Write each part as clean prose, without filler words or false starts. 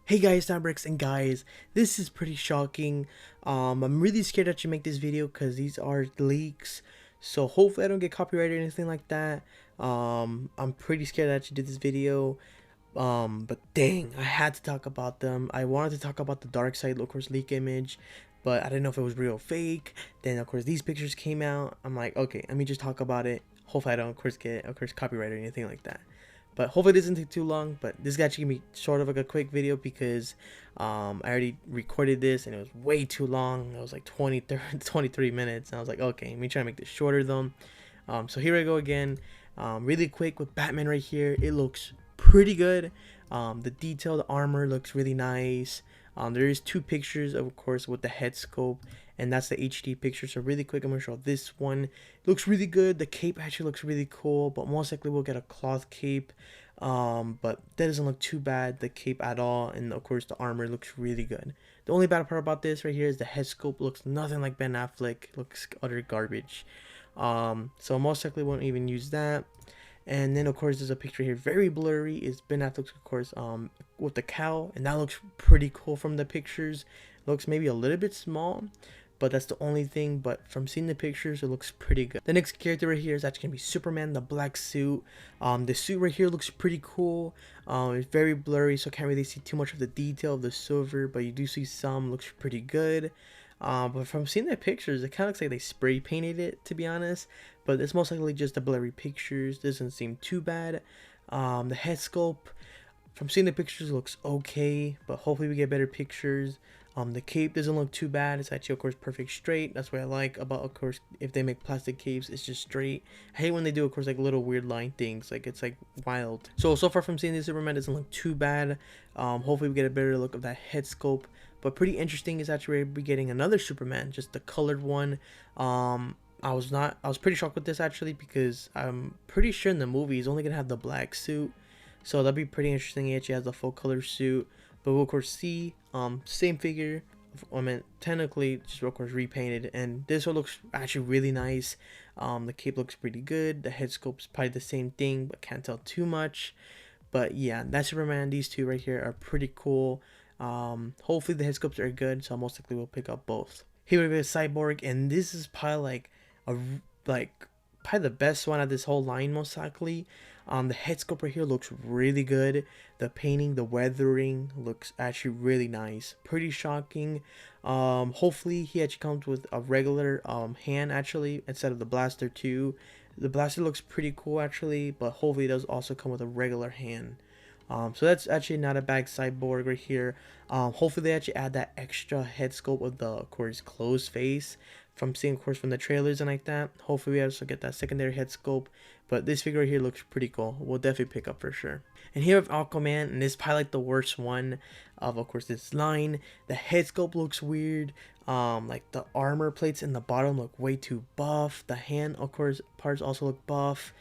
Hey guys, Cyborg, and guys, this is pretty shocking. I'm really scared that you make this video because these are leaks. So hopefully I don't get copyrighted or anything like that. I'm pretty scared that you did this video. But dang, I had to talk about them. I wanted to talk about the dark side, of course, leak image, but I didn't know if it was real or fake. Then of course these pictures came out. I'm like, okay, let me just talk about it. Hopefully I don't, of course, get copyright or anything like that. But hopefully it doesn't take too long. But this is actually gonna be sort of like a quick video because I already recorded this and it was way too long. It was like 23 minutes. And I was like, okay, let me try to make this shorter though. So here I go again. Really quick with Batman right here. It looks pretty good. The detail, the armor looks really nice. There is two pictures, of course, with the head scope, and that's the HD picture. So really quick, I'm gonna show this one. It looks really good. The cape actually looks really cool, but most likely we'll get a cloth cape. But that doesn't look too bad, the cape at all, and of course the armor looks really good. The only bad part about this right here is the head scope looks nothing like Ben Affleck. It looks utter garbage. So most likely won't even use that. And then of course there's a picture here, very blurry. It's Ben Affleck, of course, with the cow, and that looks pretty cool from the pictures. It looks maybe a little bit small, but that's the only thing. But from seeing the pictures, it looks pretty good. The next character right here is actually gonna be Superman, the black suit. The suit right here looks pretty cool. It's very blurry, so can't really see too much of the detail of the silver, but you do see some. Looks pretty good. But from seeing the pictures, it kind of looks like they spray painted it, to be honest. But it's most likely just the blurry pictures. Doesn't seem too bad. The head sculpt, from seeing the pictures, looks okay, but hopefully we get better pictures. The cape doesn't look too bad. It's actually, of course, perfect straight. That's what I like about, of course, if they make plastic capes, it's just straight. I hate when they do, of course, like little weird line things. Like, it's like wild. So far from seeing this Superman, doesn't look too bad. Hopefully we get a better look of that head sculpt. But pretty interesting is actually we're getting another Superman, just the colored one. I was pretty shocked with this actually, because I'm pretty sure in the movie he's only gonna have the black suit. So that'd be pretty interesting. He actually has the full color suit. But we'll of course see, same figure. I mean, technically just of course repainted, and this one looks actually really nice. The cape looks pretty good. The head sculpt's probably the same thing, but can't tell too much. But yeah, that's Superman. These two right here are pretty cool. Hopefully the head sculpts are good, so most likely we'll pick up both. Here we have Cyborg, and this is probably like a probably the best one of this whole line, most likely. The head sculpt right here looks really good. The painting, the weathering looks actually really nice. Pretty shocking. Hopefully he actually comes with a regular hand actually instead of the blaster too. The blaster looks pretty cool actually, but hopefully it does also come with a regular hand. So that's actually not a bad Cyborg right here. Hopefully they actually add that extra head sculpt of the, of course, closed face from seeing, of course, from the trailers and like that. Hopefully we also get that secondary head sculpt. But this figure right here looks pretty cool. We'll definitely pick up for sure. And here we have Aquaman, and this is probably like the worst one of course, this line. The head sculpt looks weird. Like the armor plates in the bottom look way too buff. The hand, of course, parts also look buff.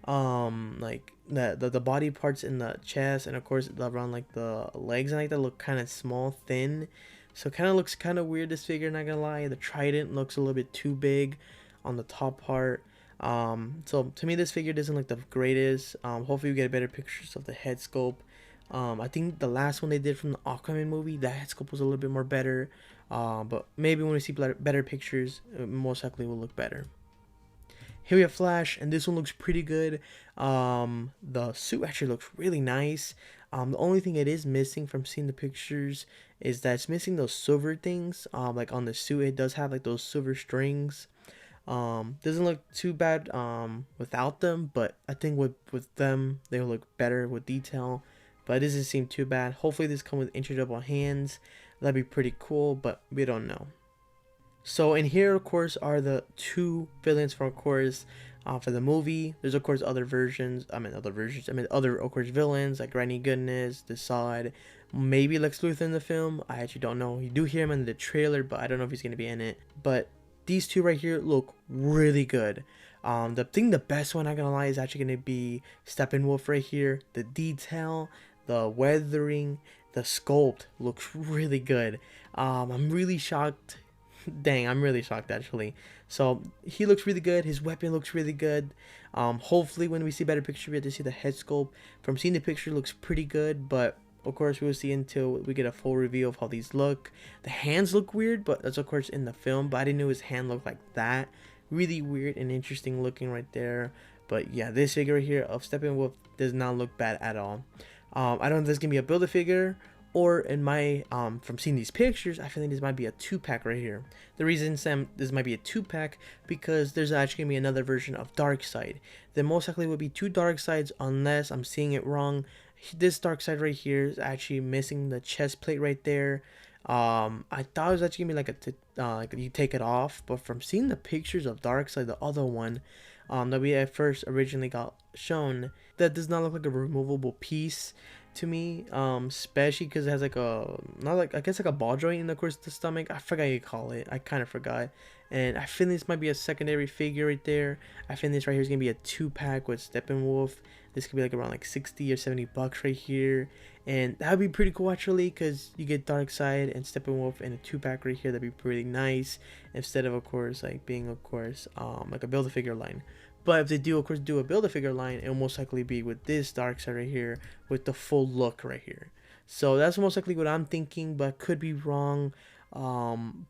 Like the body parts in the chest and of course around like the legs and like that look kind of small, thin, so kind of looks kind of weird, this figure, not gonna lie. The trident looks a little bit too big on the top part. So to me this figure doesn't look the greatest. Hopefully we get better pictures of the head sculpt. I think the last one they did from the Aquaman movie, the head sculpt was a little bit more better. But maybe when we see better pictures, it most likely will look better. Here we have Flash, and this one looks pretty good. The suit actually looks really nice. The only thing it is missing from seeing the pictures is that it's missing those silver things. Like on the suit, it does have like those silver strings. Doesn't look too bad without them, but I think with them, they will look better with detail. But it doesn't seem too bad. Hopefully this comes with interchangeable hands. That'd be pretty cool, but we don't know. So in here, of course, are the two villains for, of course, for the movie. There's, of course, other versions. Other, of course, villains like Granny Goodness, Desaad, maybe Lex Luthor in the film. I actually don't know. You do hear him in the trailer, but I don't know if he's going to be in it. But these two right here look really good. The best one, I'm not going to lie, is actually going to be Steppenwolf right here. The detail, the weathering, the sculpt looks really good. I'm really shocked. Dang, I'm really shocked actually. So he looks really good. His weapon looks really good. Hopefully when we see better picture, we get to see the head sculpt. From seeing the picture, it looks pretty good, but of course we'll see until we get a full review of how these look. The hands look weird, but that's of course in the film, but I didn't know his hand looked like that. Really weird and interesting looking right there. But yeah, this figure right here of Steppenwolf does not look bad at all. I don't know if this is gonna be a Build-A-Figure, or in my from seeing these pictures, I feel like this might be a 2-pack right here. The reason this might be a 2-pack because there's actually gonna be another version of Darkseid. There most likely would be 2 Darkseids unless I'm seeing it wrong. This Darkseid right here is actually missing the chest plate right there. I thought it was actually gonna be like you take it off, but from seeing the pictures of Darkseid, the other one that we at first originally got shown, that does not look like a removable piece to me, especially because it has like a, not like, I guess like a ball joint in, of course, the stomach. I forgot what you call it. I kind of forgot. And I feel this might be a secondary figure right there. I think this right here is gonna be a 2-pack with Steppenwolf. This could be like around like 60 or 70 bucks right here, and that would be pretty cool actually, because you get Darkseid and Steppenwolf in a 2-pack right here. That'd be pretty nice, instead of course like being of course like a Build-A-Figure line. But if they do of course do a Build-A-Figure line, it will most likely be with this Darkseid right here with the full look right here. So that's most likely what I'm thinking, but could be wrong.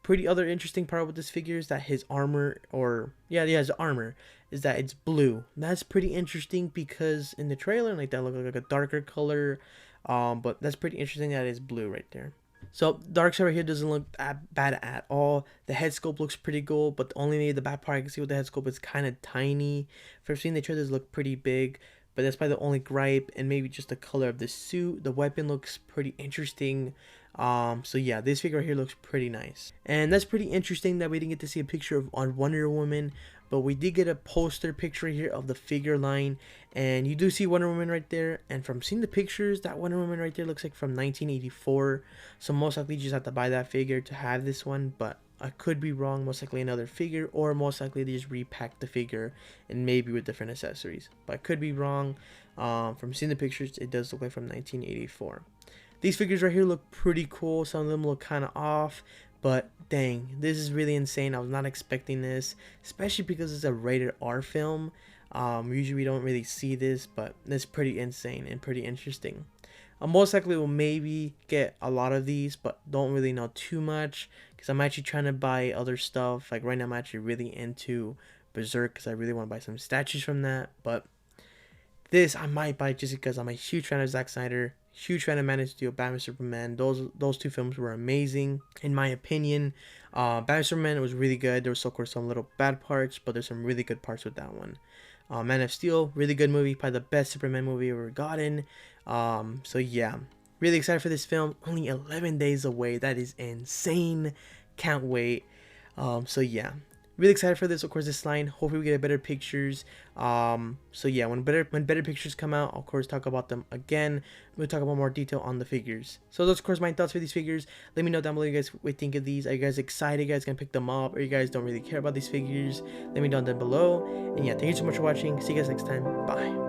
Pretty other interesting part with this figure is that his armor, or yeah, his armor is that it's blue. That's pretty interesting because in the trailer like that looked like a darker color, but that's pretty interesting that it's blue right there. So Darkseid right here doesn't look bad at all. The head sculpt looks pretty cool, but maybe the bad part I can see with the head sculpt is kind of tiny. For seeing the trailers look pretty big, but that's probably the only gripe, and maybe just the color of the suit. The weapon looks pretty interesting. So yeah, this figure right here looks pretty nice, and that's pretty interesting that we didn't get to see a picture of on Wonder Woman, but we did get a poster picture here of the figure line, and you do see Wonder Woman right there. And from seeing the pictures, that Wonder Woman right there looks like from 1984. So most likely you just have to buy that figure to have this one, but I could be wrong. Most likely another figure, or most likely they just repack the figure and maybe with different accessories, but I could be wrong. From seeing the pictures, it does look like from 1984. These figures right here look pretty cool. Some of them look kind of off, but dang, this is really insane. I was not expecting this, especially because it's a rated R film. Usually we don't really see this, but it's pretty insane and pretty interesting. Most likely will maybe get a lot of these, but don't really know too much because I'm actually trying to buy other stuff. Like right now I'm actually really into Berserk because I really want to buy some statues from that. But this I might buy just because I'm a huge fan of Zack Snyder, huge fan of Man of Steel, Batman Superman. Those 2 films were amazing in my opinion. Batman Superman was really good. There was of course some little bad parts, but there's some really good parts with that one. Man of Steel, really good movie, probably the best Superman movie ever gotten. So yeah, really excited for this film. Only 11 days away. That is insane. Can't wait. So yeah, really excited for this. Of course, this line. Hopefully we get better pictures. So yeah, when better pictures come out, I'll of course talk about them again. We'll talk about more detail on the figures. So those of course my thoughts for these figures. Let me know down below you guys what you think of these. Are you guys excited? You guys gonna pick them up, or you guys don't really care about these figures? Let me know down below. And yeah, thank you so much for watching. See you guys next time. Bye.